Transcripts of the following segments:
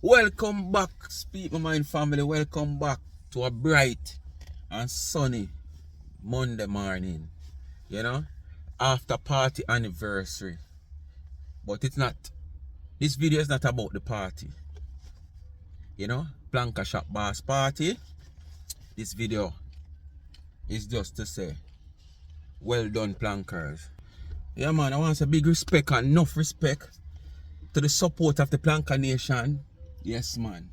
Welcome back, Speak My Mind family. Welcome back to a bright and sunny Monday morning. You know, after party anniversary. But it's not, this video is not about the party. You know, Blanca Shop Boss party. This video is just to say, well done, Plankers. Yeah, man, I want to say big respect and enough respect to the support of the Planka Nation. Yes, man.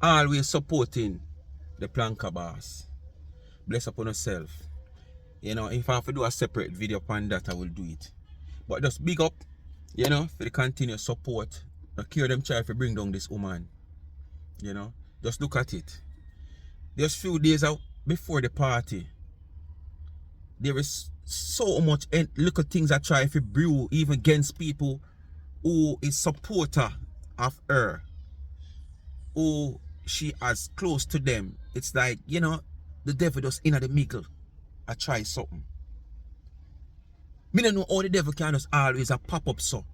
Always supporting the Planka Boss. Bless upon yourself. You know, if I have to do a separate video upon that, I will do it. But just big up, you know, for the continuous support. I care them try to bring down this woman. You know, just look at it. Just few days out before the party, there is so much little things I try to brew even against people who is supporter of her, who she has close to them. It's like, you know, the devil just in at the middle. I try something. Me don't know how the devil can just always a pop up so.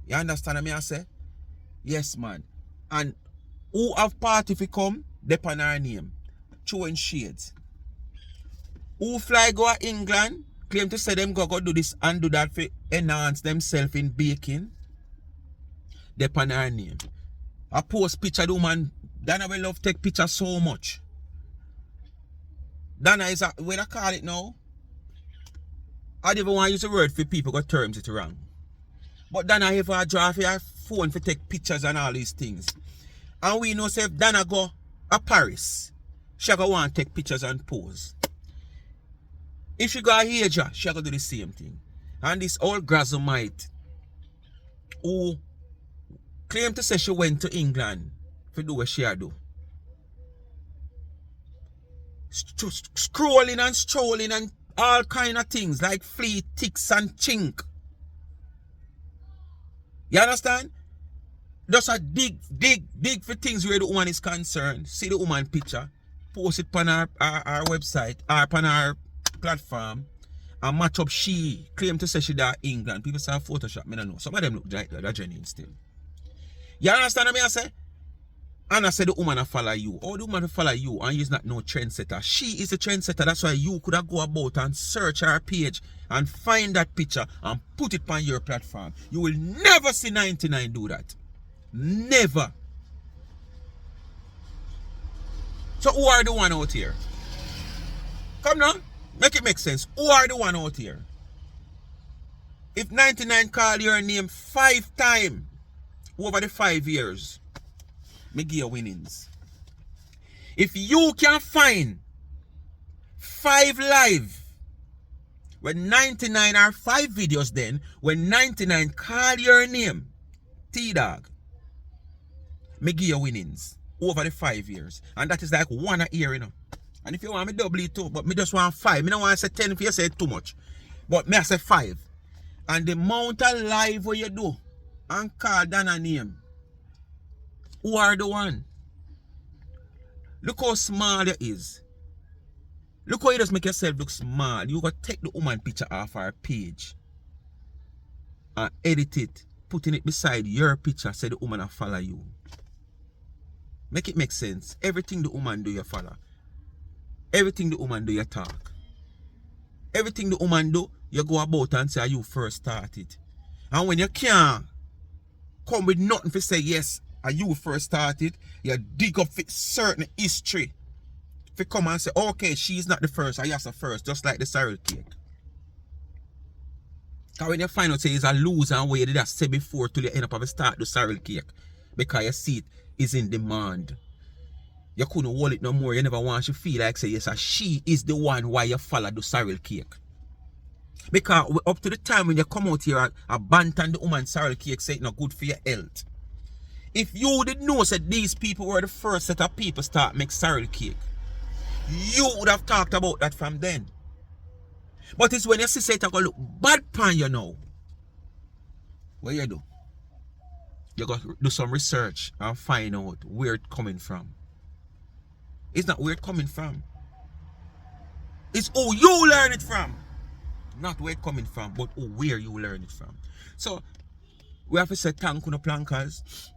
You understand what I say? Yes, man. And who have party if come, depend on her name. Throwing shades. Who fly go to England, claim to say them go do this and do that for enhance themselves in baking. Depend on her name. I post picture the woman. Dana will love take picture so much. Dana is a, what I call it now. I don't even want to use the word for people got terms it wrong. But Dana have a draw for her phone for take pictures and all these things. And we know say if Dana go to Paris, she go want to take pictures and pose. If she go to Asia, she go do the same thing. And this old Grazomite who claim to say she went to England to do what she do. Scrolling and strolling and all kind of things like flea, ticks and chink. You understand? Just a dig for things where the woman is concerned. See the woman picture, post it on our website, or on our platform, and match up she claim to say she da England. People say Photoshop, I don't know. Some of them look like that genuine still. You understand what I say? And I said the woman will follow you. Or the woman will follow you and you's not no trendsetter. She is a trendsetter. That's why you could have go about and search her page and find that picture and put it on your platform. You will never see 99 do that. Never. So who are the one out here? Come now. Make it make sense. Who are the one out here? If 99 call your name 5 times over the 5 years, me give you winnings. If you can find 5 live, when 99 are 5 videos then, when 99 call your name, T-Dog, me give you winnings over the 5 years. And that is like 1 a year, you know. And if you want me double it too, but me just want 5. Me don't want to say 10 if you say too much. But me I say 5. And the amount of live what you do and call down a name, who are the one? Look how small you is. Look how you just make yourself look small. You got to take the woman picture off our page and edit it, putting it beside your picture, say the woman will follow you. Make it make sense. Everything the woman do, you follow. Everything the woman do, you talk. Everything the woman do, you go about and say you first started. And when you can't come with nothing to say yes, you first started, you dig up certain history. If you come and say, okay, she's not the first, I yes the first, just like the cereal cake. Because when you find out say it's a loser and what you did that say before till you end up having start the cereal cake, because your seat is in demand. You couldn't hold it no more. You never want to feel like say yes, she is the one why you follow the cereal cake. Because up to the time when you come out here and abandon the woman cereal cake, say it's not good for your health. If you did know that these people were the first set of people start make cereal cake, you would have talked about that from then. But it's when you see it go look bad pan you know. What you do? You got to do some research and find out where it's coming from. It's not where it's coming from. It's who you learn it from. Not where it's coming from, but where you learn it from. So, we have to say thank you to Plankers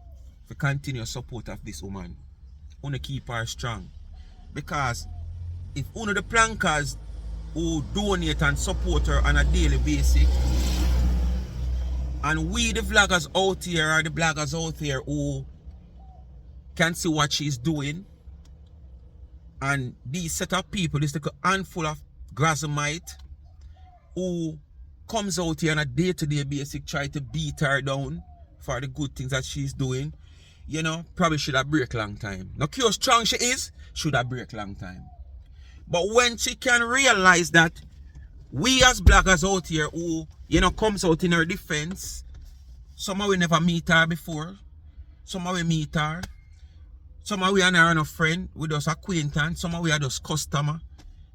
for continue support of this woman. Wanna keep her strong. Because if one of the plankers who donate and support her on a daily basis, and we the vloggers out here or the bloggers out here who can see what she's doing, and these set of people, this little handful of Grazamite who comes out here on a day-to-day basis try to beat her down for the good things that she's doing, you know, probably should have break long time. Now how strong she is, should have break long time. But when she can realize that we as bloggers out here who, you know, comes out in her defense, some of we never meet her before, some of we meet her, some of we are not a friend, we just acquaintance, some of we are just customer,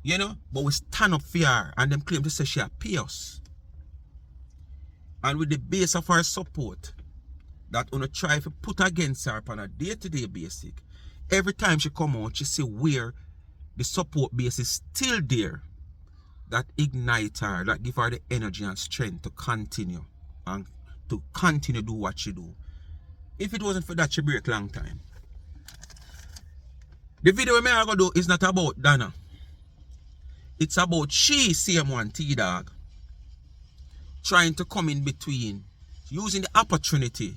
you know, but we stand up for her and them claim to say she pay us. And with the base of her support that we try to put against her on a day-to-day basis, every time she come out, she see where the support base is still there, that ignite her, that give her the energy and strength to continue and to continue do what she do. If it wasn't for that, she break long time. The video I'm going to do is not about Donna. It's about she, CM1 T-Dog, trying to come in between, using the opportunity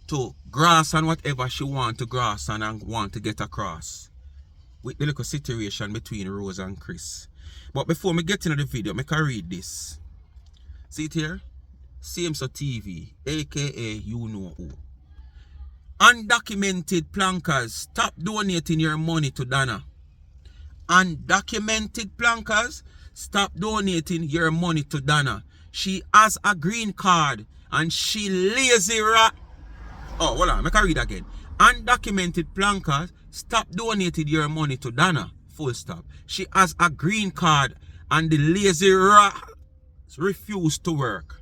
to grasp on whatever she want to grasp on and want to get across with the little situation between Rose and Kris. But before me get into the video, I can read this. See it here? CMSO TV, aka you know who. Undocumented plankers, stop donating your money to Donna. Undocumented plankers, stop donating your money to Donna. She has a green card and she lazy rat. Oh, hold on, I can read again. Undocumented plankers, stop donating your money to Donna. Full stop. She has a green card and the lazy rat refuse to work.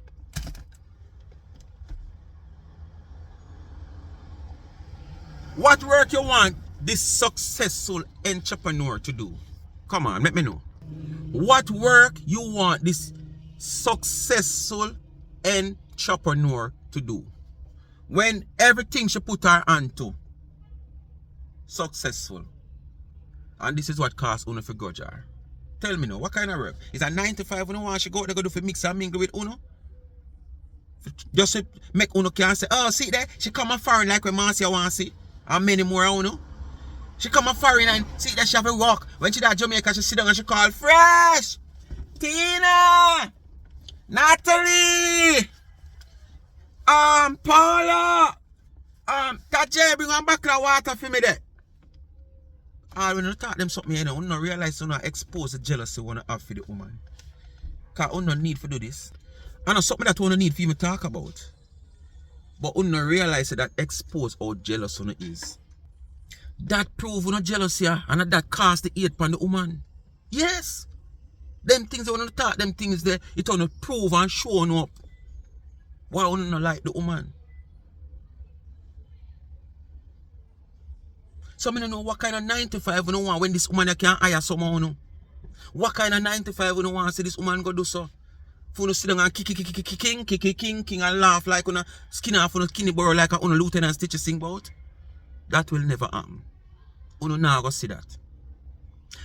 What work you want this successful entrepreneur to do? Come on, let me know. What work you want this successful entrepreneur to do? When everything she put her onto successful. And this is what costs Uno for grudge her. Tell me now, what kind of work? Is a 9 to 5 Uno want she go to do for mix and mingle with Uno? Just to make Uno can say, oh, see there, she come a foreign like when Marcia want to see. And many more Uno. She come a foreign and see that she have a walk. When she at Jamaica, she sit down and she call Fresh, Tina, Natalie, Paula, Tajay, bring one bottle of water for me there. When you talk them something, you know, you don't realize you don't expose the jealousy you want to have for the woman. Because you don't need to do this. And it's something that you don't need for you to talk about. But you don't realize that expose how jealous you is. That prove you not jealous here and that cast the hate upon the woman. Yes. Them things you want to talk, them things there, it don't prove and show up why you don't like the woman. So I don't know what kind of 9 to 5 you don't want when this woman can hire someone. No? What kind of 9 to 5 you don't want to see this woman go do so? For you sit down and king and laugh like on a skin off on a skinny burrow like a Lieutenant Stitches sing about. That will never happen. You now go see that.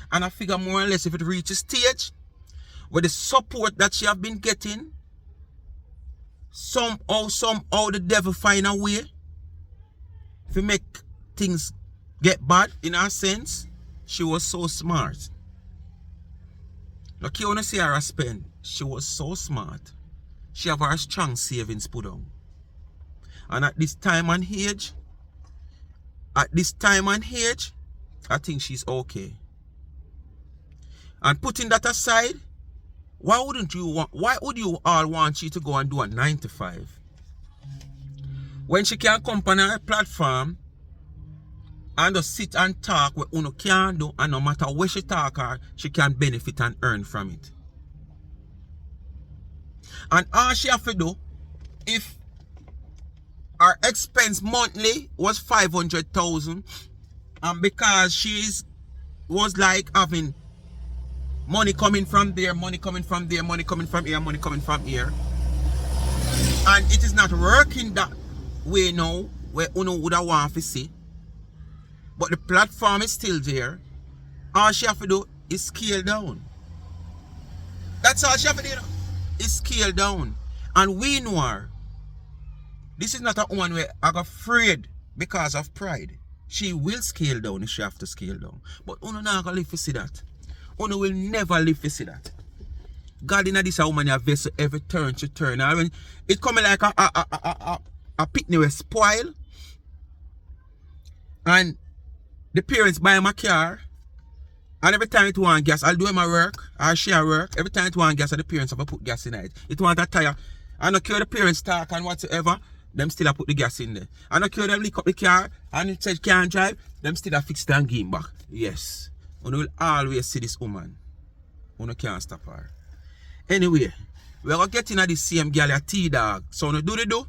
And I figure more or less if it reaches stage where the support that she have been getting, somehow the devil find a way to make things get bad in a sense. She was so smart. Look, you want to see her spend. She was so smart. She have her strong savings put on. And at this time and age, I think she's okay. And putting that aside, why would you all want she to go and do a 9 to 5? When she can come on her platform and just sit and talk what Uno can do, and no matter where she talk her, she can benefit and earn from it. And all she have to do, if her expense monthly was 500,000, and because she's was like having money coming from there, money coming from there, money coming from here, money coming from here, and it is not working that way now, where Uno would have want to see. But the platform is still there. All she have to do is scale down. That's all she have to do, you know, is scale down. And we know her. This is not a woman where I got afraid because of pride. She will scale down if she have to scale down. But Uno not gonna live to see that. Uno will never live to see that. God in this woman a vessel every turn she turn. And when it coming like a picnic will spoil. And the parents buy my car. And every time it want gas, I'll do my work, I'll share work. Every time it want gas, the parents have to put gas in it. It want a tire. I don't care the parents talk and whatsoever, them still have put the gas in there. I don't care them lick up the car and it said can't drive, them still have fixed it and give back. Yes. You will always see this woman. You can't stop her. Anyway, we're going to get into the same girl at T-Dog. So you do the do.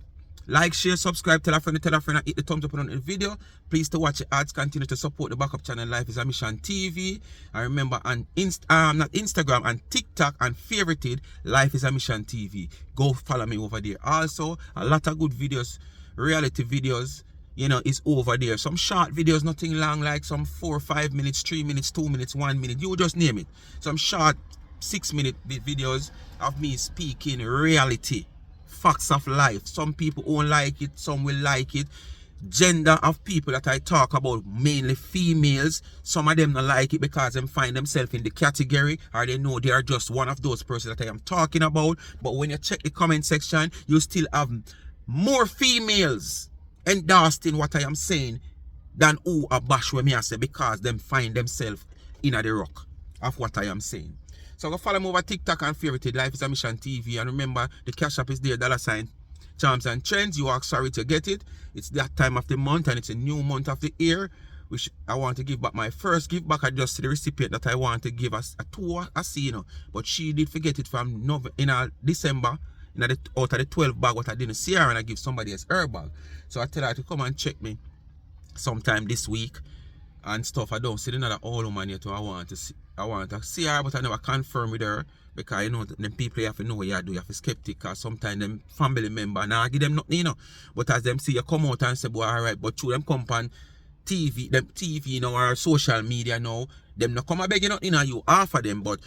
Like, share, subscribe, tell a friend, and hit the thumbs up on the video. Please to watch the ads, continue to support the backup channel Life is a Mission TV. And remember on not Instagram and TikTok and favorited Life is a Mission TV. Go follow me over there. Also, a lot of good videos, reality videos, you know, is over there. Some short videos, nothing long, like some 4 or 5 minutes, 3 minutes, 2 minutes, 1 minute. You just name it. Some short 6-minute videos of me speaking reality. Facts of life. Some people won't like it, some will like it. Gender of people that I talk about, mainly females, some of them don't like it because they find themselves in the category or they know they are just one of those persons that I am talking about. But when you check the comment section, you still have more females endorsing what I am saying than who are bash with me I say because them find themselves in the rock of what I am saying. So go follow me over TikTok and favorite Life is a Mission TV. And remember, the cash app is there, $ Charms and Trends. You are sorry to get it. It's that time of the month and it's a new month of the year, which I want to give back my first give back. I just to the recipient that I want to give us a tour, you know. But she did forget it from December, out of the 12 bag what I didn't see her and I give somebody else her bag. So I tell her to come and check me sometime this week and stuff. I don't see another old woman yet. I want to see her, but I never confirm with her because you know them people you have to know what you do. You have to skeptic because sometimes them family member now give them nothing, you know. But as them see you come out and say, boy, alright, but through them come on TV, you know, or social media now, them not come and beg you nothing, you know, you offer them, but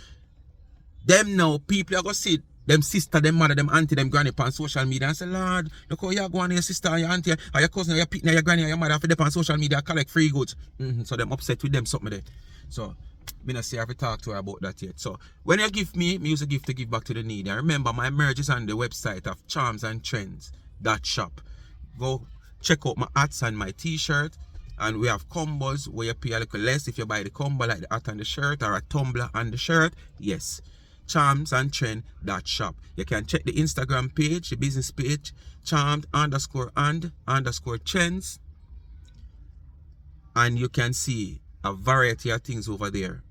them now people are gonna see them sister, them mother, them auntie, them granny on social media and say, Lord, look how you're going, your sister, or your auntie, or your cousin, or your picnic, your granny, or your mother for them on social media collect free goods. So them upset with them something there. So me not say I have to talk to her about that yet. So when you give me use a gift to give back to the needy. And remember my merch is on the website of charmsandtrends.shop. Go check out my hats and my t-shirt. And we have combos where you pay a little less if you buy the combo like the hat and the shirt or a tumbler and the shirt. Yes. Charmsandtrend.shop. You can check the Instagram page, the business page, charmed_and_trends, and you can see a variety of things over there.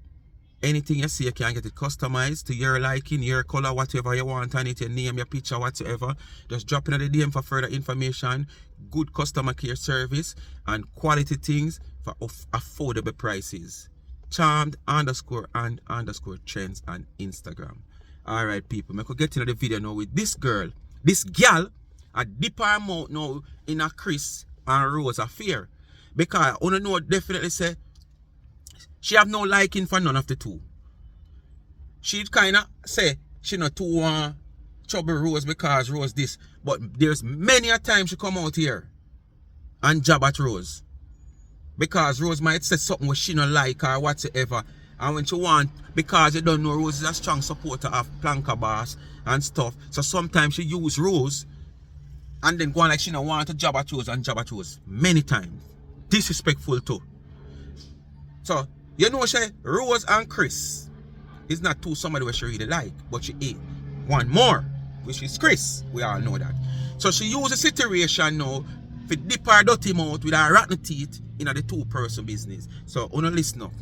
Anything you see, you can get it customized to your liking, your color, whatever you want on it, your name, your picture, whatsoever. Just drop in the DM for further information, good customer care service, and quality things for affordable prices. Charmed_and_trends on Instagram. Alright people, I could get into the video now with this girl. This gal a dip her mouth now in a Kris and Rose affair. Because I don't know definitely say she have no liking for none of the two. She kinda say she not too trouble Rose because Rose this. But there's many a time she come out here and jab at Rose. Because Rose might say something which she not like or whatsoever. And when she want, because you don't know Rose is a strong supporter of Planka Boss and stuff. So sometimes she use Rose and then go on like she don't want to jab at Rose and jab at Rose. Many times. Disrespectful too. So, you know she Rose and Kris is not two somebody where she really like. But she ate one more, which is Kris. We all know that. So she use the situation now to dip her dirty mouth with her rotten teeth in the two-person business. So, you know, listen up.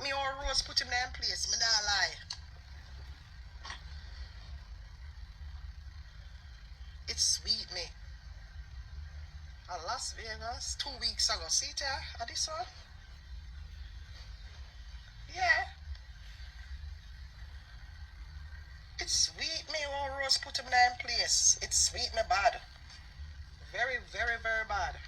Me or Rose put him there in place, me not lie. It's sweet me. Las Vegas, 2 weeks ago. See it here? At this one? Yeah. It's sweet me or Rose put him there in place. It's sweet me bad. Very, very, very bad.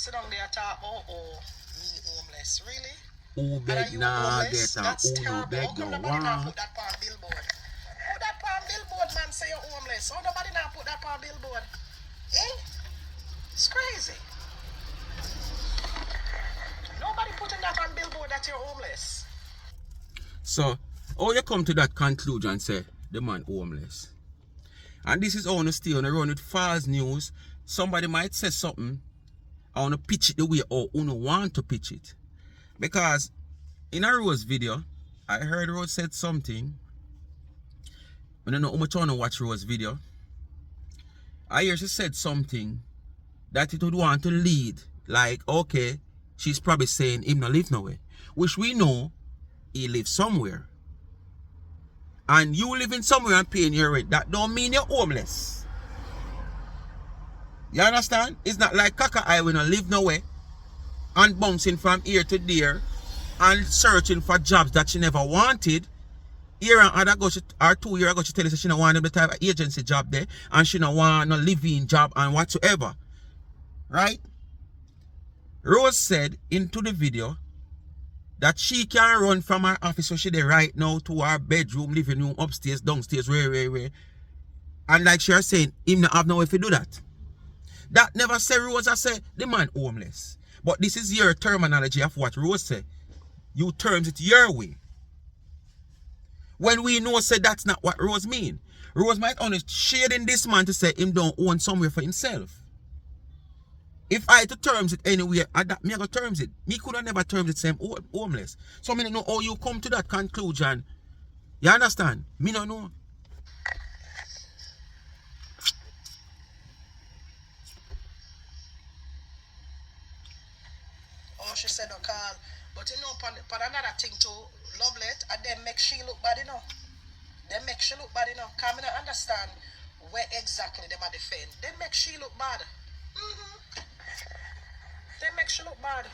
sit down there and talk about, oh, me homeless. Really? Who And are beg you nah homeless? get and That's who no terrible. beg How come no nobody now want. put that on billboard? Put that on billboard, man, say you're homeless. How nobody now put that on billboard? Eh? It's crazy. Nobody putting that on billboard that you're homeless. So, how you come to that conclusion and say the man homeless? And this is how you stay on the run with false news. Somebody might say something, I want to pitch it the way or you want to pitch it. Because in a Rose video, I heard Rose said something. I don't know how much I want to watch Rose video. I hear she said something that it would want to lead. Like, okay, she's probably saying him not live nowhere. Which we know he lives somewhere. And you living somewhere and paying your rent, that don't mean you're homeless. You understand? It's not like Kaka I will not live nowhere and bouncing from here to there and searching for jobs that she never wanted. Year and other ago, or 2 years ago, she tell us she don't want the type of agency job there and she don't want no living job and whatsoever. Right? Rose said into the video that she can run from her office where she there right now to her bedroom, living room, upstairs, downstairs, where. And like she was saying, him not have no way to do that. That never say Rose, I say the man homeless. But this is your terminology of what Rose say. You terms it your way. When we know say that's not what Rose mean. Rose might only shading this man to say him don't own somewhere for himself. If I to terms it anywhere, me I go terms it. Me could have never terms it same homeless. So me don't know how you come to that conclusion. You understand? Me don't know. Oh, she said no call. But you know, upon another thing too, Lovelet, and then make she look bad enough. They make she look bad enough. Because I don't understand where exactly they might defend. They make she look bad. They make she look bad.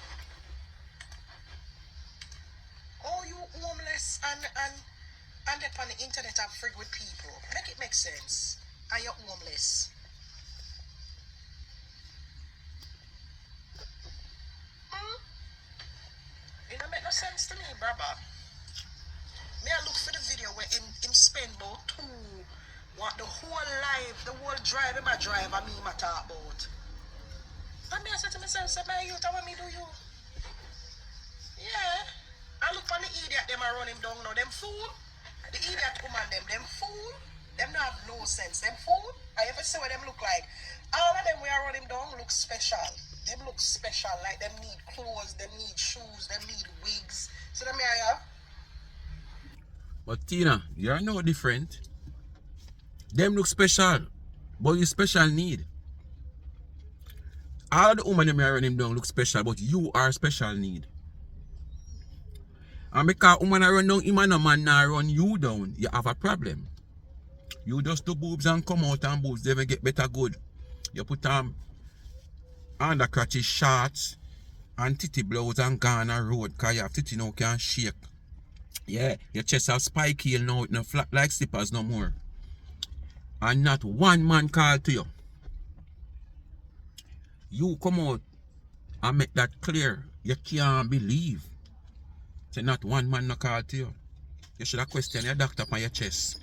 Oh, you homeless and they on the internet and frig with people. Make it make sense. And you're homeless. It don't make no sense to me, brother. Me I look for the video where him spend about the whole life, the whole drive him a drive and me ma talk about. And me I say to myself, say my youth, what me do you? Yeah. I look on the idiot them a run him down now, them fool. The idiot woman them fool. Them not have no sense, them fool. I ever see what them look like. All of them we are run him down look special. Them look special, like them need clothes, them need shoes, them need wigs. So them here. But Tina, you're no different. Them look special, but you special need. All of the women them are running down look special, but you are special need. And because woman run down him and a man now run you down, you have a problem. You just do boobs and come out and boobs, they will get better good. You put undercratchy shorts and titty blouse and gone on road because your titty now can shake. Yeah, your chest have spike heel now, it no flat like slippers no more. And not one man call to you. You come out and make that clear. You can't believe. Say not one man no call to you. You should have questioned your doctor on your chest.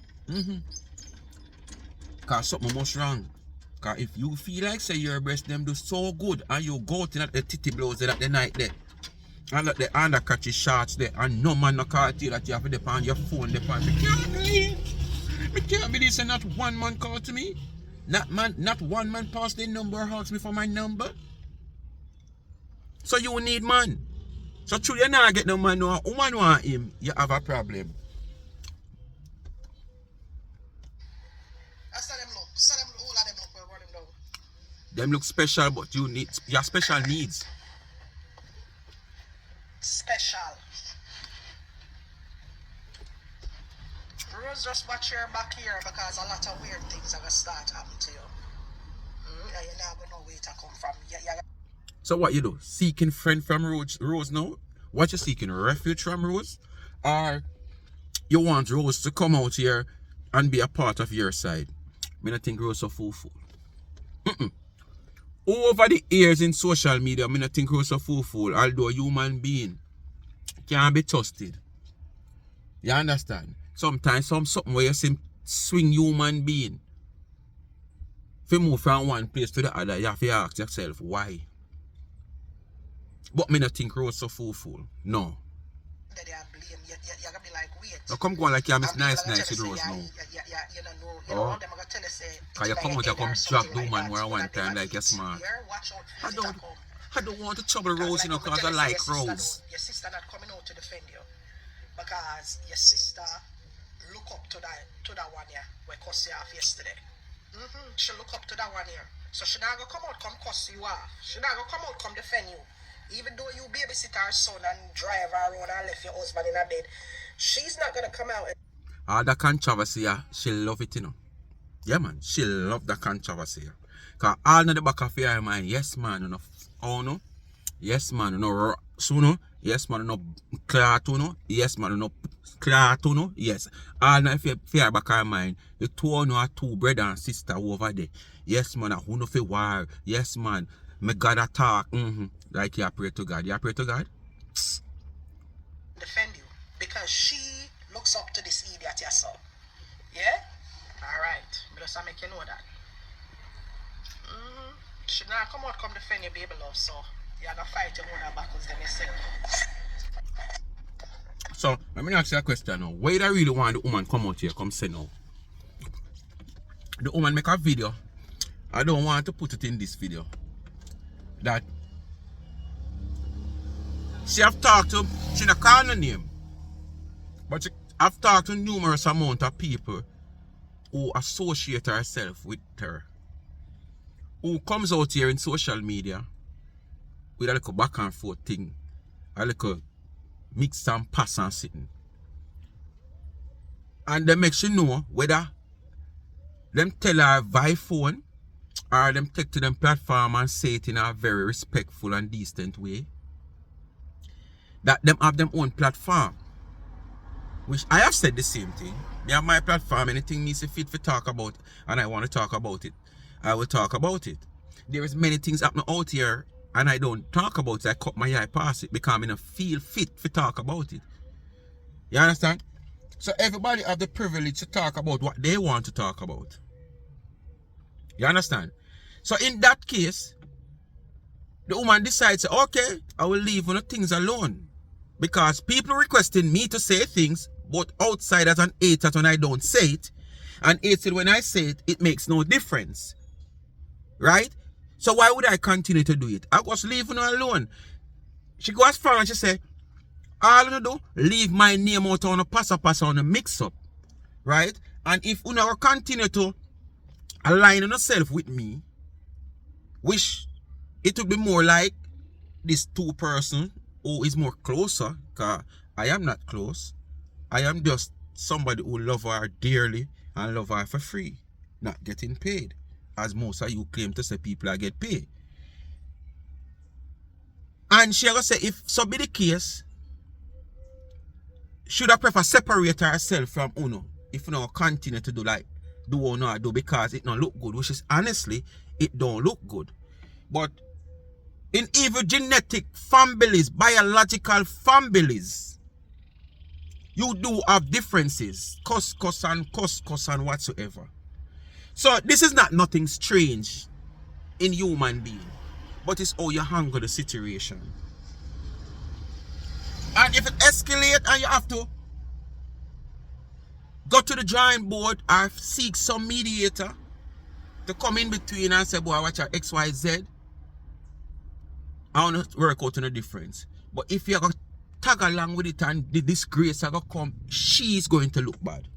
Because something must wrong. Because if you feel like say your breast them do so good and you go out in at the titty blouse at the night there and let the undercatchy shorts there and no man no call to you that you have to depend on your phone depend. I can't believe. I can't believe say not one man call to me. Not one man pass the number or ask me for my number. So you need man. So true you not get no man no woman want him, you have a problem. That's how them look. So them all of them look we're running down. Them look special but you need your special needs. Special. Rose, just watch your back here because a lot of weird things are gonna start happening to you. And you're not gonna know where to come from. So what you do? Seeking friend from Rose now? What you seeking? Refuge from Rose? Or you want Rose to come out here and be a part of your side? I don't think Rose so fool. over the years in social media, I don't think we're so fool, although human being can be trusted. You understand? Sometimes something where you see swing human being. If you move from one place to the other, you have to ask yourself why. But I don't think we're so fool. No. You're gonna be like, wait. Now come go on like you're Miss Nice with Rose now. You don't know. You know, them are gonna tell you say. Cause you come out and come drop the woman where one time like you're smart. I don't want to trouble Rose, you know, because I like Rose. Your sister not coming out to defend you. Because your sister look up to that one here where cuss you off yesterday. She look up to that one here. So she not gonna come out come cuss you off. She not gonna come out come defend you. Even though you babysit her son and drive her around and left your husband in a bed, she's not gonna come out. All the controversy, she love it, you know. Yeah, man, she love the controversy. Because all in the back of your mind, yes, man, you know, oh no, yes, man, you know, so no, yes, man, you know, clear to no, yes, man, you know, clear to no, yes. All in the fear back of your mind, the two are two brother and sister over there. Yes, man, who no fi war, yes, man, me God attack, like you pray to God. You pray to God? Defend you because she looks up to this idiot yourself. Yeah? Alright. But just make you know that. She not come out come defend your baby love, so you're gonna fight your own battles then yourself. So let me ask you a question now. Why do I really want the woman come out here, come say now? The woman make a video. I don't want to put it in this video. That she have talked to, she not call her name, but she have talked to numerous amount of people who associate herself with her, who comes out here in social media with a little back and forth thing, a little mix and pass and sitting, and they make you know whether them tell her via phone or them take to them platform and say it in a very respectful and decent way, that them have them own platform. Which I have said the same thing. Me have my platform, anything me say fit for talk about and I want to talk about it, I will talk about it. There is many things happening out here and I don't talk about it. I cut my eye past it because I don't feel fit for talk about it. You understand? So everybody have the privilege to talk about what they want to talk about. You understand? So in that case, the woman decides, okay, I will leave one of things alone. Because people requesting me to say things, but outsiders and haters when I don't say it, and haters when I say it, it makes no difference. Right? So why would I continue to do it? I was leaving her alone. She goes as far and she say, all you do, leave my name out on a pass on a mix up. Right? And if you never continue to align yourself with me, which it would be more like this two person who is more closer, because I am not close. I am just somebody who love her dearly and love her for free, not getting paid, as most of you claim to say people are get paid. And she will say, if so be the case, should I prefer separate herself from Uno if you continue to do like do or not do, because it don't look good, which is honestly it don't look good. But in even genetic families, biological families, you do have differences, cuss and whatsoever. So this is not nothing strange in human being, but it's how you handle the situation. And if it escalates and you have to go to the drawing board or seek some mediator to come in between and say, boy, watch out XYZ, I want to work out on the difference. But if you're going to tag along with it and the disgrace are going to come, she's going to look bad.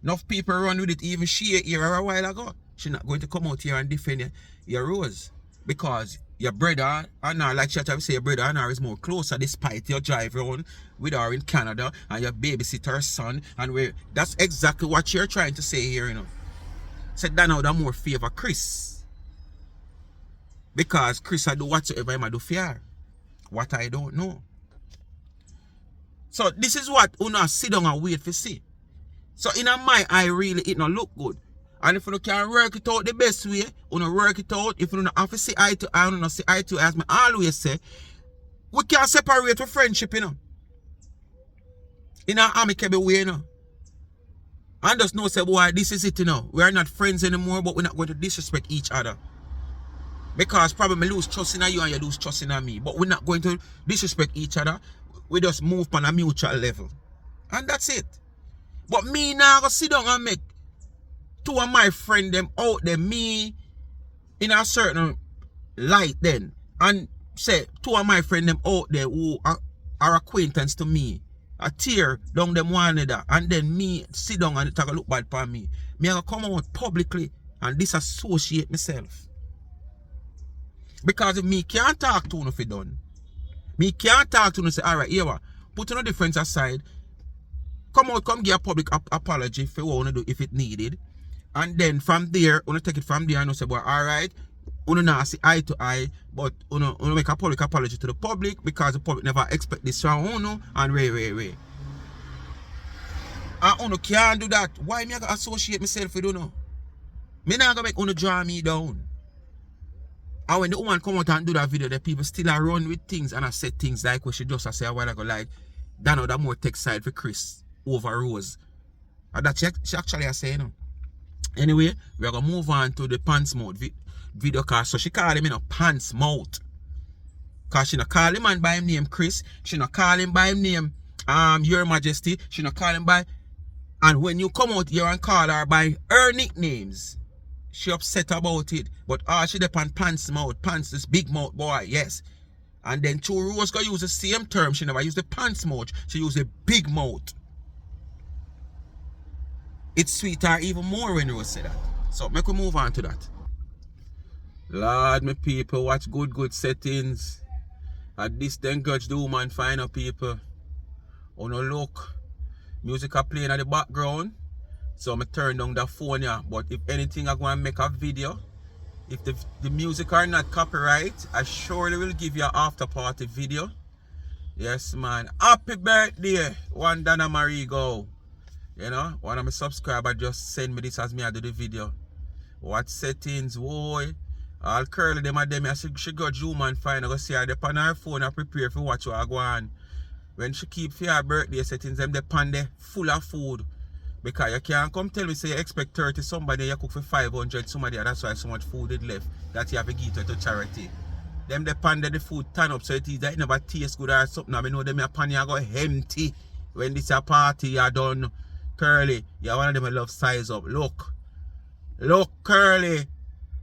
Enough people run with it, even she here a while ago. She's not going to come out here and defend your rose. Because your brother, and her, like she have say, your brother and her is more closer despite your drive around with her in Canada and your babysit her son. And that's exactly what you're trying to say here, you know. Said that now that more favor Kris. Because Kris I do whatsoever I do for her. What I don't know. So this is what Una sit down and wait for see. So in my eye really it not look good. And if you can work it out the best way, you work it out. If you don't have to see eye to eye, you don't see eye to eye, as I always say, we can't separate with friendship, you know. In an amicable way, you know. And just know, say, boy, this is it, you know. We are not friends anymore, but we're not going to disrespect each other. Because probably I lose trust in you and you lose trust in me. But we're not going to disrespect each other. We just move on a mutual level. And that's it. But me now go sit down and make two of my friends them out there, me in a certain light then. And say two of my friends them out there who are acquaintance to me. I tear down them one another. And then me sit down and take a look bad for me. Me I go come out publicly and disassociate myself. Because if me can't talk to you if it done. Me can't talk to you and say, alright, here, put no difference aside. Come give a public apology for what you want to do if it needed. And then from there, you want to take it from there and you say, well, alright, you not see eye to eye, but you make a public apology to the public because the public never expect this from you and way. And you can't do that. Why me I gotta associate myself with you know? Me not gonna make you draw me down. And when the woman come out and do that video, the people still run with things and I said things like what she just say a while ago, like that more tech side for Kris over Rose. And that she actually has said, you know. Anyway, we are gonna move on to the pants mouth video cast. So she called him in a pants mouth. Cause she not call him man by him name Kris. She not call him by him name Your Majesty. She not call him by, and when you come out here and call her by her nicknames, she upset about it. But she dep on pants mouth. Pants this big mouth boy, yes. And then two Rose gonna use the same term. She never use the pants mouth. She use the big mouth. It's sweeter even more when Rose say that. So make we move on to that. Lord, my people, watch good settings. At this then grudge the woman find out people. Oh no look. Music are playing at the background. So I turn down the phone here. But if anything I go and make a video, if the music are not copyright, I surely will give you an after party video. Yes man. Happy birthday, one Donna Marigo. You know, one of my subscribers just send me this as me I do the video. What settings, boy. All curly them and them, she got human fine. I go see her on her phone and prepare for what you are going. When she keep for her birthday settings, them the pan there full of food. Because you can't come tell me say you expect 30 somebody you cook for 500 somebody and that's why so much food is left that you have to give to charity. Them the pan there the food turn up so it is that it never taste good or something. I know them your pan you go empty when this a party you done. Curly, you're one of them I love size up. Look, Curly,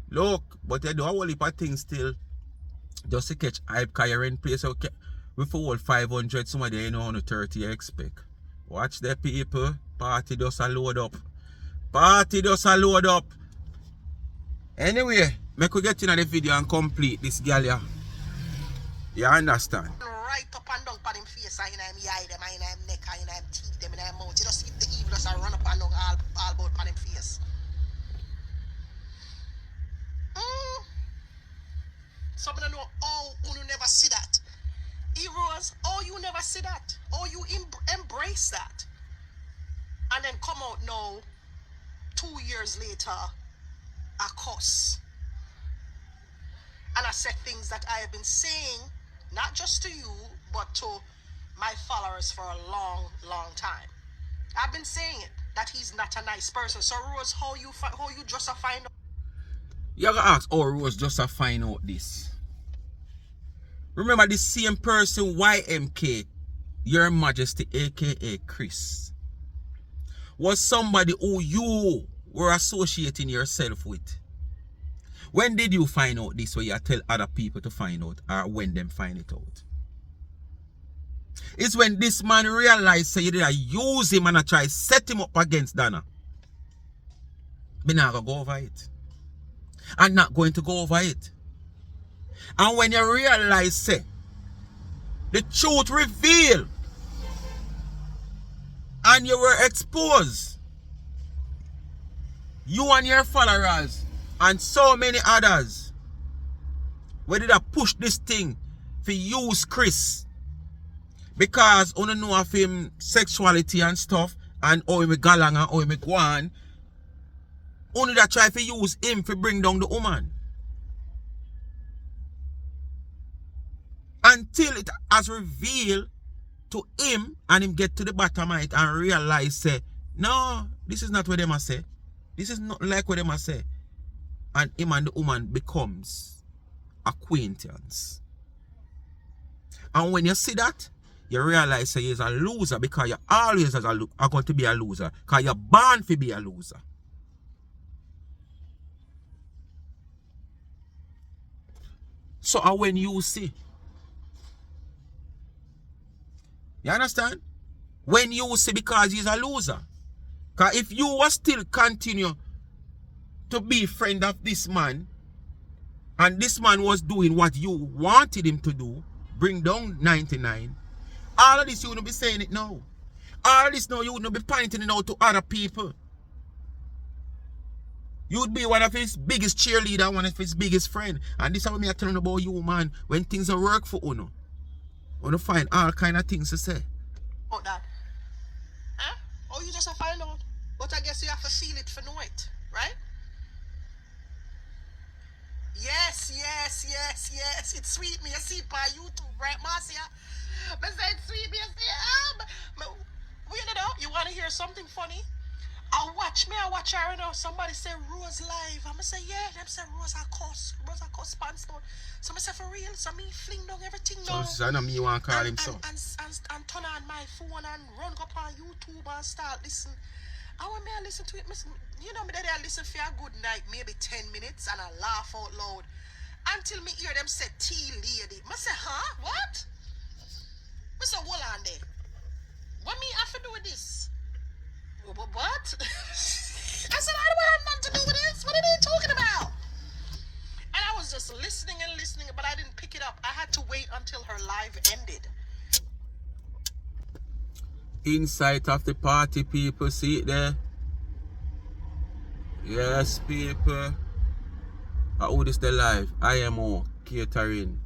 look. But you do a whole heap of things still. Just to catch hype because you're in place. Okay. With a whole 500, somebody you know 130 you expect. Watch the people. Party does a load up. Anyway, make we get into the video and complete this girl here. You understand? Right up and down for them face, and in them eye, them in them neck, and in them teeth, them in them mouth. You just see the evil just run up and down all about for them face. Some of them know, oh, you never see that. Heroes, oh, you never see that. Oh, you embrace that. And then come out now, 2 years later, a cuss. And I said things that I have been saying, not just to you, but to my followers for a long time. I've been saying it, that he's not a nice person. So Rose, how you just find out? You gotta ask, oh Rose just find out this. Remember the same person, YMK, Your Majesty, aka Kris, was somebody who you were associating yourself with. When did you find out this, or you tell other people to find out, or when them find it out? It's when this man realized so you did use him and I try set him up against Donna. But not gonna go over it. I'm not going to go over it. And when you realize say the truth revealed and you were exposed, you and your followers and so many others, where did I push this thing for use Kris? Because you know of him sexuality and stuff, and how he go along and how he go on, Only that try to use him to bring down the woman. Until it has revealed to him and him get to the bottom of it and realize, say, no, this is not what them a say. This is not like what them a say. And him and the woman becomes acquaintance. And when you see that, you realize that you're a loser because you always are going to be a loser. Because you're born to be a loser. So when you see, you understand? When you see, because he's a loser. Because if you was still continue to be friend of this man, and this man was doing what you wanted him to do, bring down 99, all of this you wouldn't be saying it now. All of this now you wouldn't be pointing it out to other people. You would be one of his biggest cheerleader, one of his biggest friend. And this is what me are telling about you, man. When things don't work for Uno, Uno find all kind of things to say. About that. Huh? Oh, you just have to find out. But I guess you have to feel it for know it, right? Yes. It's sweet me. You see it by YouTube, right, Marcia? But say it's sweet me. You see, you know, you want to hear something funny? I watch her, you know, somebody say Rose live. I'm going to say, yeah, them say Rose a cuss sponsor. So I say, for real, so me fling down everything now. So I know me you want to call him so. And turn on my phone and run up on YouTube and start listen. I want me to listen to it. You know me that I listen for a good night, maybe 10 minutes, and I laugh out loud. Until me hear them say tea lady. I say, huh? What? I say, hold on there. What me have to do with this? What? I said, I don't have nothing to do with this. What are they talking about? And I was just listening, but I didn't pick it up. I had to wait until her live ended. Inside of the party, people, see it there? Yes, people. How this the live? IMO catering.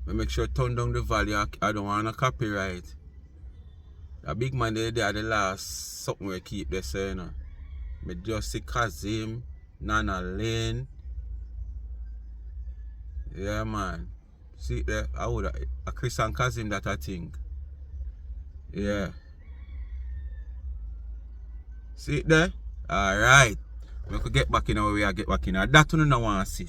I make sure turn down the volume. I don't want a copyright. A big man there at the last something we keep there saying. You know. Me just see Kazim, Nana Lane. Yeah, man. See it there? I would a Kris and Kazim that I think. Yeah. See it there? Alright. We could get back in our way, get back in. That you don't want to see.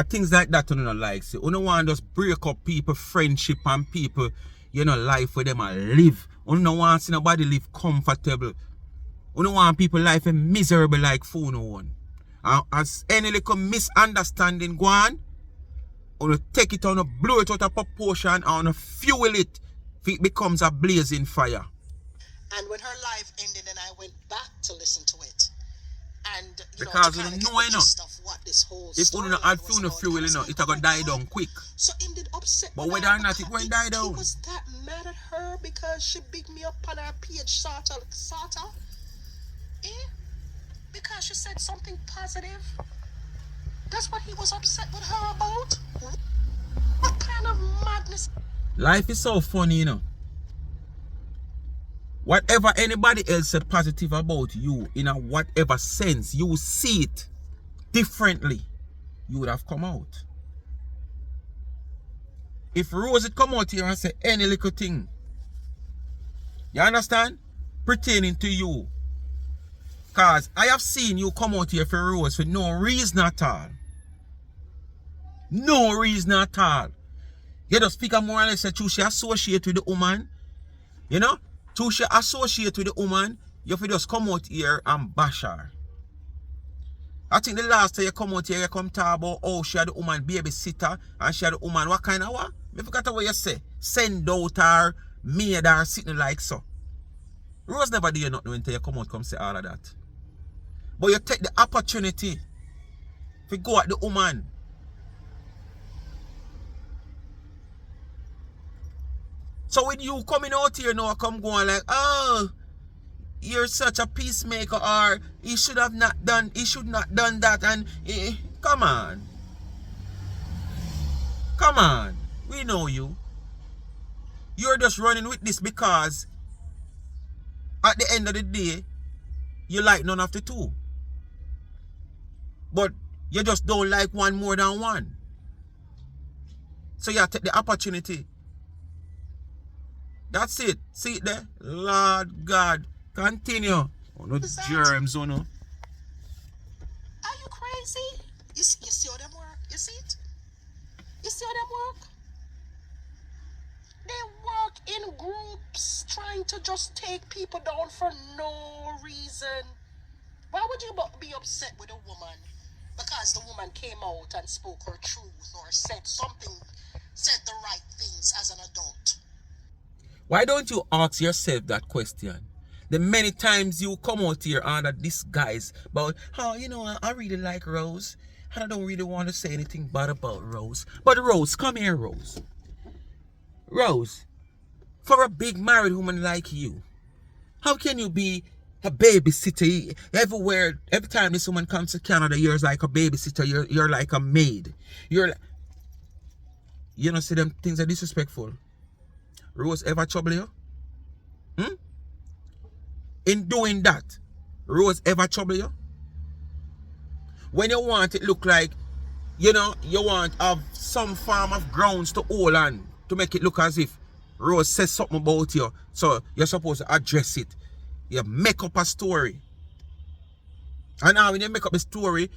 Things like that you don't like see. You don't want to just break up people, friendship and people, you know, life with them and live. You don't want to see nobody live comfortable. You don't want people life miserable like phone one. And as any little misunderstanding go on, you take it on, blow it out of proportion and fuel it. It becomes a blazing fire. And when her live ended and I went back to listen to it, and you because know, you know, what this whole if you don't add fuel, you know, it's gonna die down quick. So him did upset. But whether or not it won't die down. He was that mad at her because she bigged me up on her page, sorta. Eh? Because she said something positive. That's what he was upset with her about. What kind of madness? Life is so funny, you know. Whatever anybody else said positive about you, in a whatever sense, you see it differently, you would have come out. If Rose had come out here and say any little thing, you understand? Pertaining to you. Because I have seen you come out here for Rose for no reason at all. No reason at all. You just speak more or less that you should associate with the woman. You know? To she associate with the woman, you have to just come out here and bash her. I think the last time you come out here, you come talk about oh, she had the woman babysitter and she had the woman what kind of what? I forgot what you say. Send out her, maid her, sitting like so. Rose never did nothing until you come out come say all of that. But you take the opportunity to go at the woman. So when you coming out here now, come going like, oh, you're such a peacemaker, or he should not done that, and come on. Come on. We know you. You're just running with this because at the end of the day, you like none of the two. But you just don't like one more than one. So you take the opportunity. That's it. See it there? Lord God. Continue. Oh, no germs, oh no. Are you crazy? You see how them work? You see it? You see how them work? They work in groups trying to just take people down for no reason. Why would you be upset with a woman because the woman came out and spoke her truth or said something, said the right things as an adult? Why don't you ask yourself that question? The many times you come out here under disguise about, oh, you know, I really like Rose. And I don't really want to say anything bad about Rose. But Rose, come here, Rose. Rose, for a big married woman like you, how can you be a babysitter everywhere? Every time this woman comes to Canada, you're like a babysitter. You're like a maid. You know, see them things are disrespectful. Rose ever trouble you? In doing that, Rose ever trouble you? When you want it look like, you know, you want have some form of grounds to hold on to make it look as if Rose says something about you, so you're supposed to address it. You make up a story. And now when you make up a story,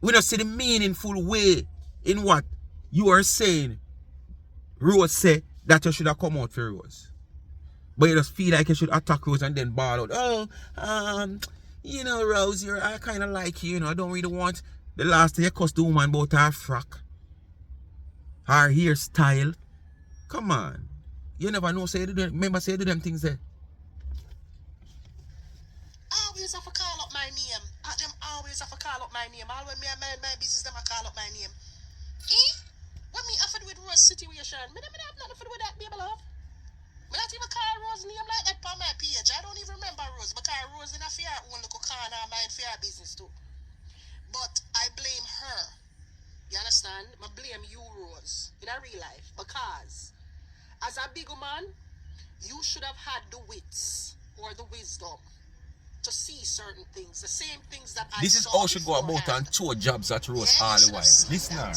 we don't see the meaningful way in what you are saying. Rose say that you should have come out for Rose. But you just feel like you should attack Rose and then bawl out. Oh, you know, Rose, I kind of like you, you know. I don't really want the last day you cuss the woman about her frock, her hairstyle. Come on. You never know, say you do them, remember say you do them things there. Always have to call up my name. Them always have to call up my name. All when me and mind my business, them I call up my name. When me offered with Rose situation, me have nothing to do with that, baby love. Me not even call Rose name like that on my page. I don't even remember Rose because Rose in a fear own little corner mind for her business too. But I blame her. You understand? I blame you, Rose, in a real life. Because as a big man, you should have had the wits or the wisdom to see certain things. The same things that I This is how she go about and two jobs at Rose all the while. Listen her.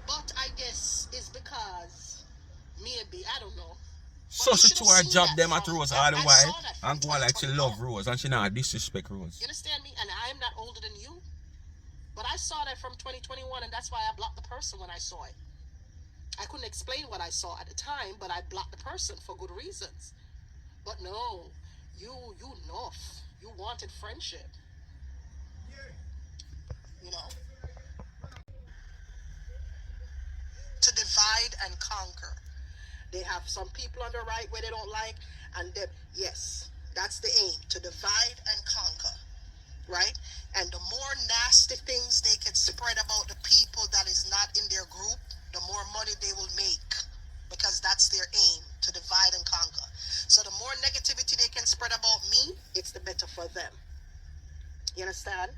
But I guess it's because maybe, I don't know. So she to her job them at Rose all the while and go like she love Rose and she not disrespect Rose. You understand me? And I'm not older than you. But I saw that from 2021 and that's why I blocked the person when I saw it. I couldn't explain what I saw at the time, but I blocked the person for good reasons. But no, you enough. You wanted friendship. You know? To divide and conquer. They have some people on the right where they don't like, and then, yes, that's the aim, to divide and conquer, right? And the more nasty things they can spread about the people that is not in their group, the more money they will make, because that's their aim, to divide and conquer. So the more negativity they can spread about me, it's the better for them. You understand?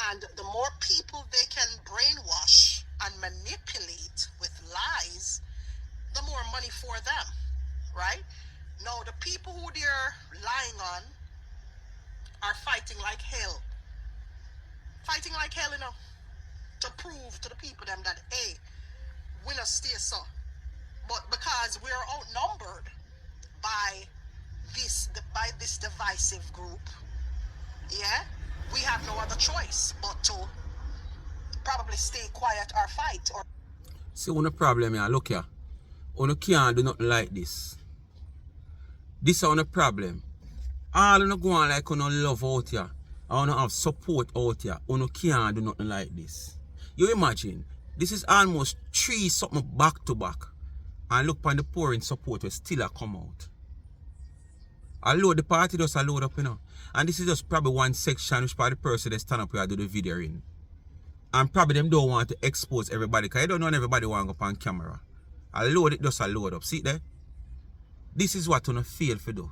And the more people they can brainwash and manipulate with lies, the more money for them, right? Now, the people who they're lying on are fighting like hell. Fighting like hell, you know, to prove to the people them that, hey, we not stay so. But because we're outnumbered by this divisive group, yeah, we have no other choice but to probably stay quiet or fight. Or see, one problem here, look here. You can't do nothing like this. This is one problem. All you go on like you love out here, and you have support out here, you can't do nothing like this. You imagine, this is almost 3 something back to back. And look on the pouring support will still come out. I load the party just load up, you know. And this is just probably one section which probably the person that stand up here do the video in. And probably them don't want to expose everybody, because I don't know everybody want to go on camera. I load it just load up. See there? This is what you feel for do.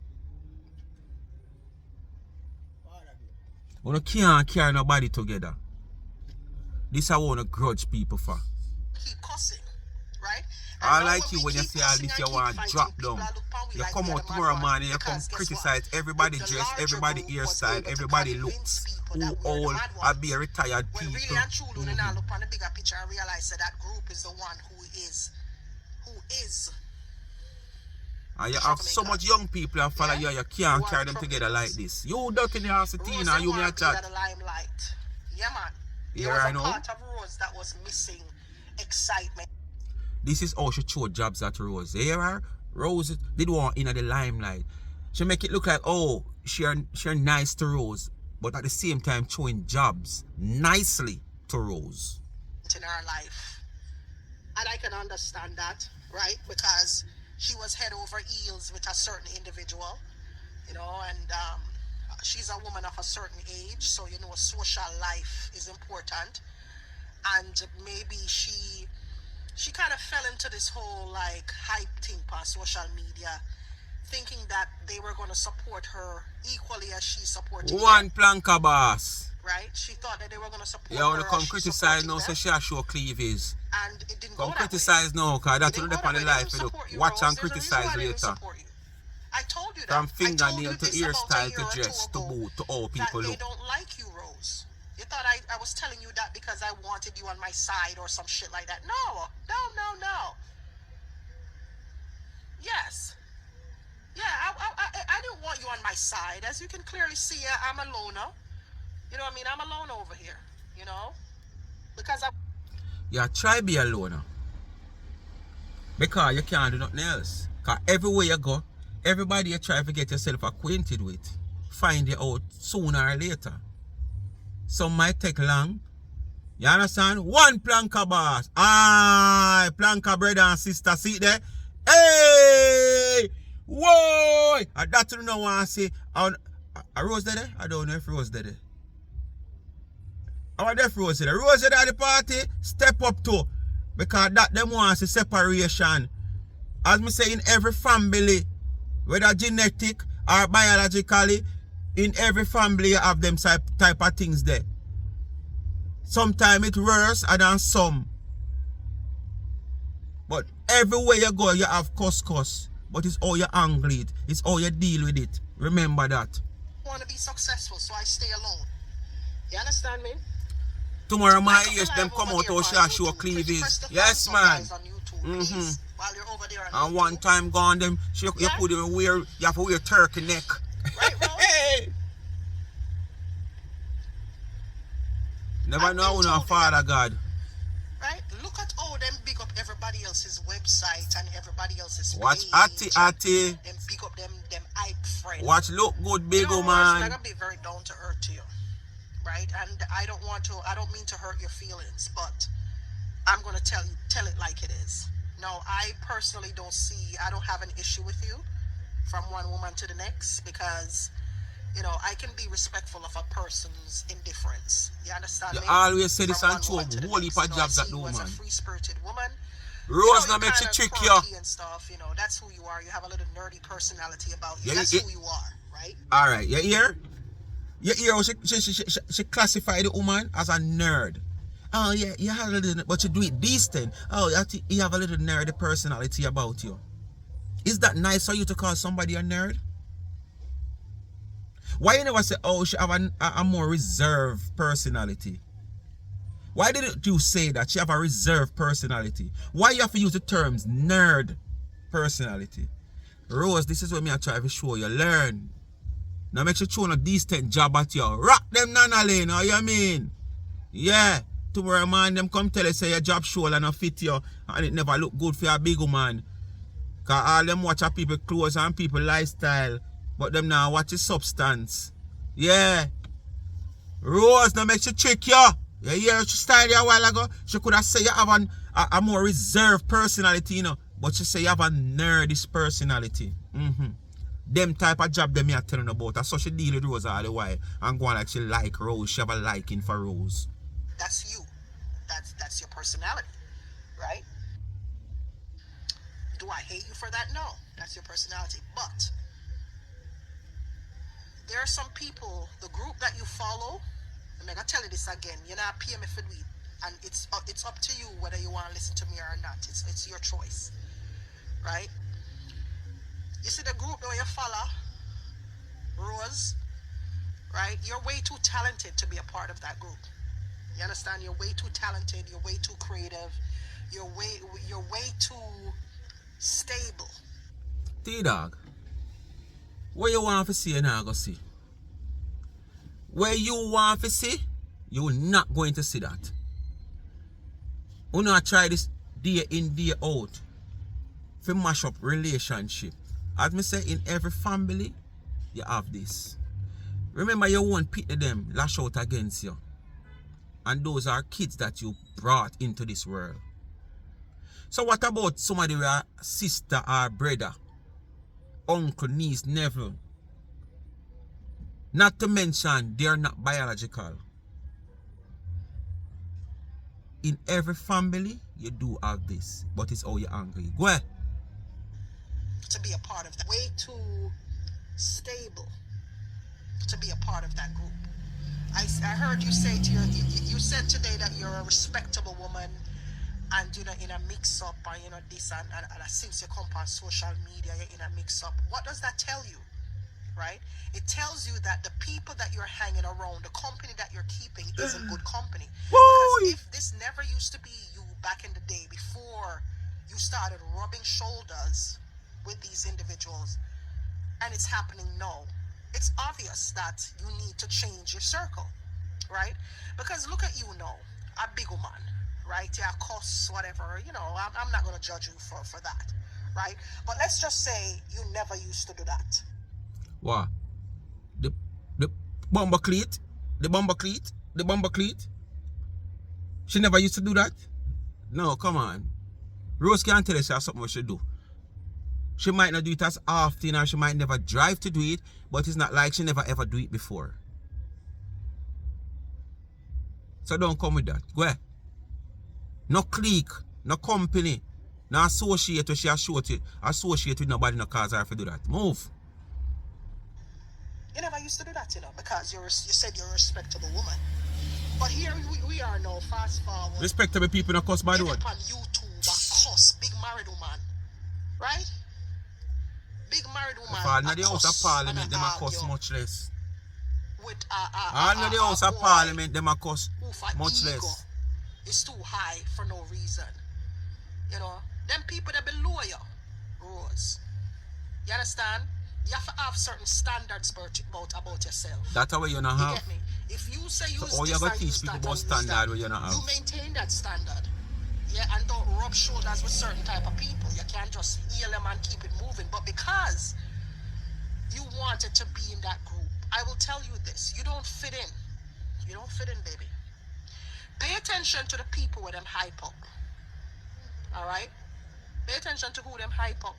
You can't carry nobody together. This is what I want to grudge people for. keep cussing, right? I And now like you when you say all this you want to drop down. You come out tomorrow morning, you come criticize everybody dress, everybody hairstyle, everybody looks. Who old, I be a retired when people. really and truly, when I look on the bigger picture and realize that that group is the one who is And you have so much young people that follow you can't carry them together like this. You dirty in the house, Tina, you may have chat. Yeah, man. Yeah, There was I a know. part of Rose that was missing excitement. This is how she throw jobs at Rose. Here are Rose did want in the limelight. She make it look like, oh, she nice to Rose, but at the same time throwing jobs nicely to Rose. In her life. And I can understand that, right? Because she was head over heels with a certain individual, you know, and she's a woman of a certain age, so you know social life is important. And maybe she kind of fell into this whole like hype thing on social media, thinking that they were going to support her equally as she supported One them. planka boss. Right? She thought that they were going to support her. You want to come criticize now, so she show cleavage. And it didn't go come that criticize way. now, because that's what They on the life. Watch and criticize later. I told you that. From fingernail to hairstyle to dress to boot to all people that look. They don't like you, Rose. You thought I was telling you that because I wanted you on my side or some shit like that. No. Yes. Yeah, I didn't want you on my side. As you can clearly see, I'm a loner. You know what I mean? I'm alone over here, you know? Because I... Yeah, try be a loner. Because you can't do nothing else. Because everywhere you go, everybody you try to get yourself acquainted with, find you out sooner or later. Some might take long. You understand? One planka boss. Aye, planka brother and sister, see there? Hey! Whoa! And that's what I want to say. A Rose there? I don't know if Rose there. How def Rose there? Rose there at the party? Step up to. Because that them wants a separation. As me say, in every family, whether genetic or biologically, in every family you have them type of things there. Sometimes it's worse than some. But everywhere you go, you have cuss. But it's how you angle it. It's how you deal with it. Remember that. I want to be successful, so I stay alone. You understand me? Tomorrow my ears them come out or show cleavage. Yes, man. While you're over there and one time gone them, you put them wear, you have to wear turkey neck. Right, Rose? Hey. Never know no Father God. Right? Look at all them big up everybody else's website and everybody else's Watch page. Atty. Them big up them hype friends. Watch look good big man. man. I'm gonna be very down to earth to you. Right? And I don't mean to hurt your feelings, but I'm gonna tell it like it is. No, I personally I don't have an issue with you from one woman to the next, because you know, I can be respectful of a person's indifference. You understand you me? Always say this and show whole heap of jobs at the woman. A free-spirited woman. Rose now makes you trick you. And stuff, you know, that's who you are. You have a little nerdy personality about you. That's who you are, right? Alright, you hear? You hear how she classify the woman as a nerd. Oh yeah, you have a little, but you do it decent. Oh, you have a little nerdy personality about you. Is that nice for you to call somebody a nerd? Why you never say, oh, she have a more reserved personality? Why didn't you say that she have a reserved personality? Why you have to use the terms nerd personality? Rose, this is what me I try to show you. Learn. Now make sure you show a decent job at you. Rock them nana lane, how you mean? Yeah. Tomorrow man, them come tell you say your job show and not fit you and it never look good for a big woman. Cause all them watch people clothes and people lifestyle. But them now watch the substance. Yeah. Rose now makes you trick you. You hear she style you a while ago? She could have said you have a more reserved personality, you know. But she say you have a nerdish personality. Them type of job them me are telling about. That's so she deal with Rose all the while. And go on like she like Rose. She have a liking for Rose. That's you. That's your personality. Right? Do I hate you for that? No. That's your personality. But there are some people, the group that you follow, and I'm going to tell you this again, you're not paying me for it. and it's up to you whether you want to listen to me or not. It's your choice, right? You see the group that you follow, Rose, right? You're way too talented to be a part of that group. You understand? You're way too talented. You're way too creative. You're way too stable. T-Dog, what you want to see and I go see? Where you want to see, you're not going to see that. You not try this day in, day out to mash up relationship. As me say, in every family, you have this. Remember, you won't pity them lash out against you. And those are kids that you brought into this world. So what about somebody with a sister or brother, uncle, niece, nephew? Not to mention, they are not biological. In every family, you do have this. But it's how you're angry. Go ahead. To be a part of that. Way too stable to be a part of that group. I heard you say to you said today that you're a respectable woman, and you know, in a mix up, and you know, this and since you come on social media, you're in a mix up. What does that tell you? Right? It tells you that the people that you're hanging around, the company that you're keeping, isn't good company. Because if this never used to be you back in the day, before you started rubbing shoulders with these individuals, and it's happening now, it's obvious that you need to change your circle, right? Because look at you now, a big woman, right? Yeah, costs, whatever, you know, I'm not going to judge you for that, right? But let's just say you never used to do that. What? The bomber cleat? The bomber cleat? The bomber cleat? She never used to do that? No, come on. Rose can't tell us something we should do. She might not do it as often, or she might never drive to do it, but it's not like she never ever do it before. So don't come with that. Go ahead. No clique, no company, no associate where she associate with nobody, no cause her to do that. Move. You never used to do that, you know, because you said you're a respectable woman. But here we are now, fast forward. Respectable people no cuss by the word. On YouTube, a cuss, big married woman, right? Big married woman. All in the House of Parliament, them a cuss much less. With all in the House of Parliament, them a cuss much less. It's too high for no reason. You know, them people that below you, Rose. You understand? You have to have certain standards about yourself. That's the way you not have. You get me? If you say use so all you got to teach people about standard where you not have. You maintain that standard. Yeah, and don't rub shoulders with certain type of people. You can't just heal them and keep it moving. But because you wanted to be in that group, I will tell you this. You don't fit in. You don't fit in, baby. Pay attention to the people where them hype up. Alright? Pay attention to who them hype up.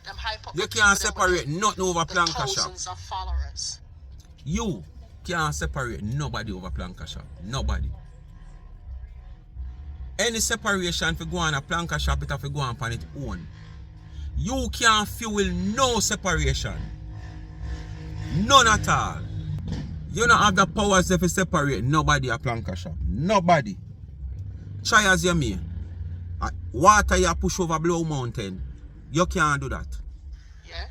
Them hype up. You can't separate nothing over Planka Shop. Thousands of followers. You can't separate nobody over Planka Shop. Nobody. Any separation for go on a Planka Shop, it have to go on its own. You can't fuel no separation. None at all. You don't have the powers to separate nobody a Planka Shop. Nobody. Try as you may. Water you push over Blue Mountain. You can't do that. Yeah.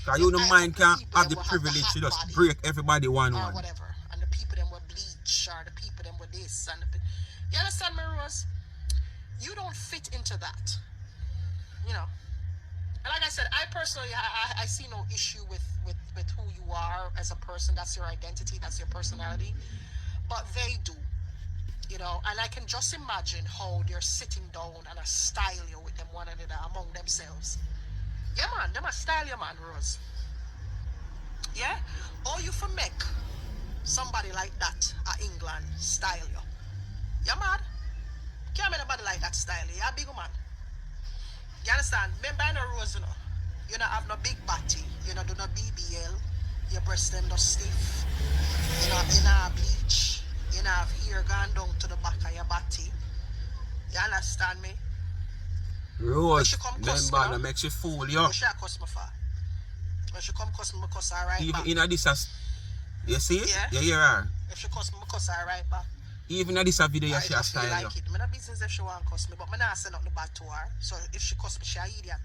Because you no mind can have the privilege to just break everybody one. Whatever. And the people them were bleach, or the people them were this. And you understand me, Rose? You don't fit into that. You know. And like I said, I personally, I see no issue with who you are as a person. That's your identity. That's your personality. But they do. You know, and I can just imagine how they're sitting down and a style you with them one another among themselves. Yeah, man, them a style you, man, Rose. Yeah? Or you for make somebody like that at England style you. Yeah, man? Can't make nobody like that style you. Yeah, big man. You understand? Remember, I know Rose, you know. You don't have no big body. You don't do no BBL. Your breasts them no stiff. You know bleach. You know, have hair gone down to the back of your body. You understand me? Rose, remember that makes you fool, yo. When she cuss me for? When she come cuss me, I cuss her right back. Even in this, you see? Yeah. You hear her? If she cuss me, I cuss her right back. Even at this a video, I she a just feel style like you. it. Me no business if she want cuss me, but me not say nothing bad to her. So if she cuss me, she a idiot.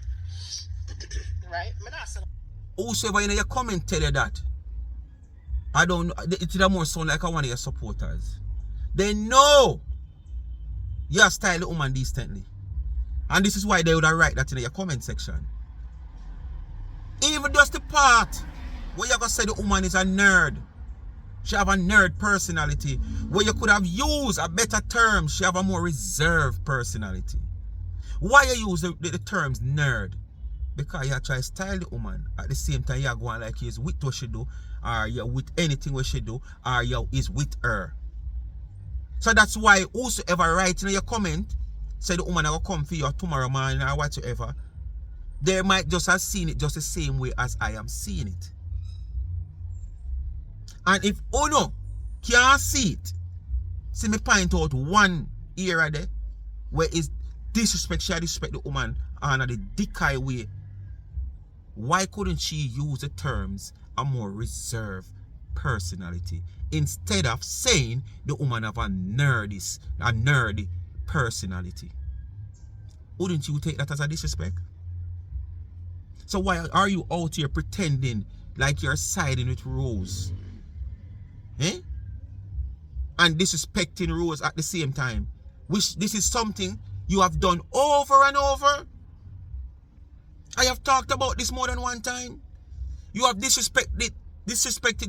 Right? Me not say Whosoever in your comment tell you that, I don't know, it's more sound like one of your supporters. They know you style the woman decently. And this is why they would have write that in your comment section. Even just the part where you gonna say the woman is a nerd. She have a nerd personality. Where you could have used a better term. She have a more reserved personality. Why you use the terms nerd? Because you try to style the woman. At the same time you going like you is with what she do. Or you with anything what she do. Or you is with her. So that's why whosoever writes in your comment, say the woman will come for you tomorrow morning or whatsoever, they might just have seen it just the same way as I am seeing it. And if no can't see it, see me point out one area there where is disrespect, she disrespect the woman and the dickeye way. Why couldn't she use the terms a more reserved personality instead of saying the woman have a nerdy personality? Wouldn't you take that as a disrespect? So why are you out here pretending like you're siding with Rose? Eh? And disrespecting Rose at the same time. Which this is something you have done over and over. I have talked about this more than one time. You have disrespected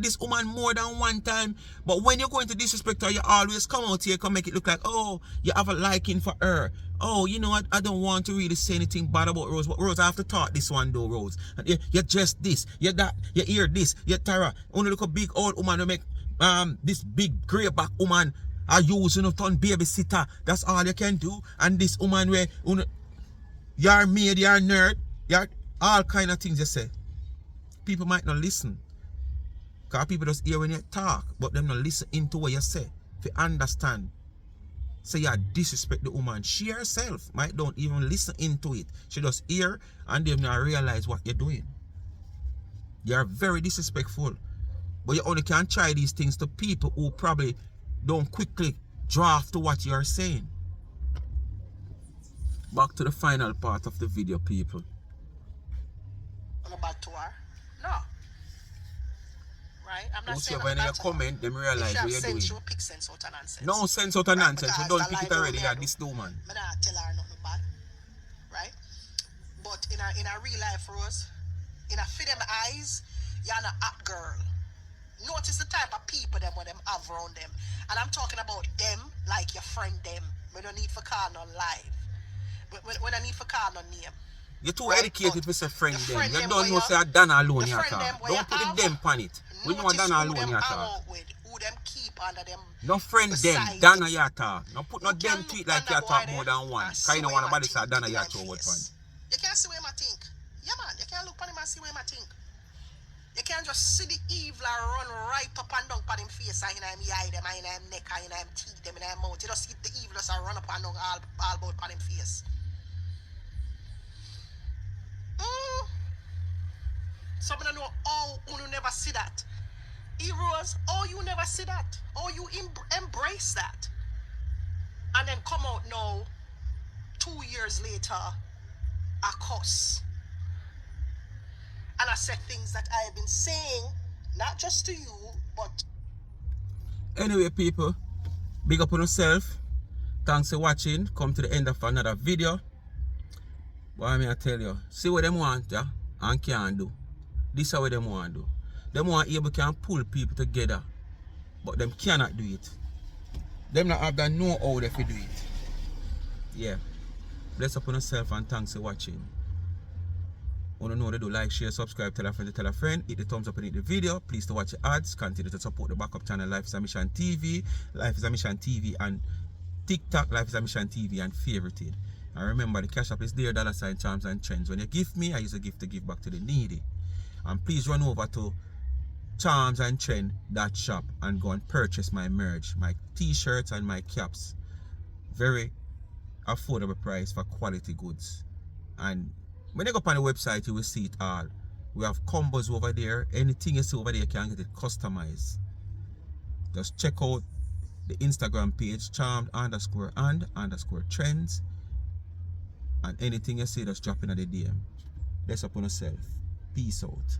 this woman more than one time. But when you're going to disrespect her, you always come out here and make it look like, oh, you have a liking for her. Oh, you know what? I don't want to really say anything bad about Rose. But Rose, I have to talk this one though, Rose. You just this, you that, you hear this, you Tara. Only look a big old woman to make this big grey back woman are using a ton babysitter. That's all you can do. And this woman where you're maid, you're nerd, you're all kind of things you say. People might not listen. Because people just hear when you talk, but them not listen into what you say. If you understand. So you disrespect the woman. She herself might don't even listen into it. She just hear and they not realize what you're doing. You're very disrespectful. But you only can try these things to people who probably don't quickly draft to what you're saying. Back to the final part of the video, people. I'm bad to her. No. Right? I'm not saying Whosoever in your comment, them realize what you're doing. Pick sense out of nonsense. No sense out of nonsense. You don't pick it already. Yeah, This woman. I don't tell her nothing bad. Right? But in a real life, Rose, in a for them eyes, you're not a hot girl. Notice the type of people them when them have around them. And I'm talking about them like your friend them. We don't need for call no live. When I need for call no name. You're too educated with a friend them. You don't know say a Dana alone here at all. Don't put the them on it. We know Dana alone here at all. Who them keep under them. No friend them, Dana here at all. No put no them tweet like you talk more than one. Because you know one about this Dana here to hold one. You can't see where I think. Yeah man, you can't look on him and see where I think. You can't just see the evil and run right up and down on him face and in him eye them, in him neck, in him teeth them, in him mouth. You just see the evil and run up and down all about on him face. Some of them know, oh, you never see that. Heroes, oh, you never see that. Oh, you embrace that. And then come out now, 2 years later, a cuss. And I said things that I have been saying, not just to you, but... Anyway, people, big up on yourself. Thanks for watching. Come to the end of another video. What I tell you, see what them want, yeah, and can't do. This is what them want to do. Them want able can pull people together, but them cannot do it. Them not have that know-how if you do it. Yeah. Bless up on yourself and thanks for watching. Want to know they do like, share, subscribe, tell a friend, hit the thumbs up and hit the video. Please to watch the ads. Continue to support the backup channel Life is a Mission TV, Life is a Mission TV, and TikTok Life is a Mission TV and favorited. And remember, the cash app is there, $ Charms and Trends. When you give me, I use a gift to give back to the needy. And please run over to charmsandtrend.shop and go and purchase my merch, my t-shirts and my caps. Very affordable price for quality goods. And when you go up on the website, you will see it all. We have combos over there. Anything you see over there, you can get it customized. Just check out The Instagram page, charmed_and_trends. And anything you say, just drop in at the DM. Bless upon yourself. Peace out.